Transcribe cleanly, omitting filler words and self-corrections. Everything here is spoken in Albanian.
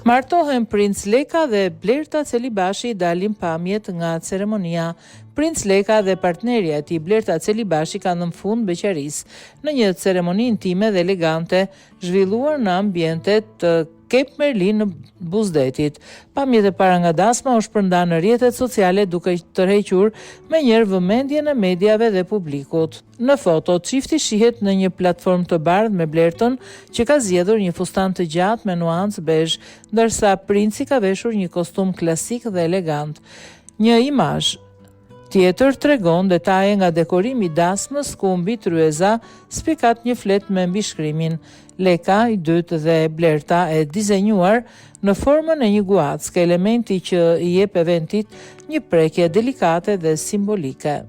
Martohen Princ Leka dhe Blerta Celibashi dalin pamjet nga ceremonia. Princ Leka dhe partnerja e tij Blerta Celibashi kanë në fund beqarisë në një ceremoni intime dhe elegante zhvilluar në ambiente të Kep Merlin në Buzdetit. Pamjet e para nga dasma u shpërndan në rrjetet sociale duke tërhequr menjëherë vëmendjen e mediave dhe publikut. Në foto, çifti shihet në një platformë të bardhë me Blertën, që ka zgjedhur një fustan të gjatë me nuancë bezh, ndërsa princi ka veshur një kostum klasik dhe elegant. Një imazh tjetër tregon detaje nga dekorimi i dasmës, ku mbi tryeza spikat një flet me mbishkrimin Leka i dytë dhe Blerta e dizenjuar në formën e një guack, elementi që i jep eventit një prekje delikate dhe simbolike.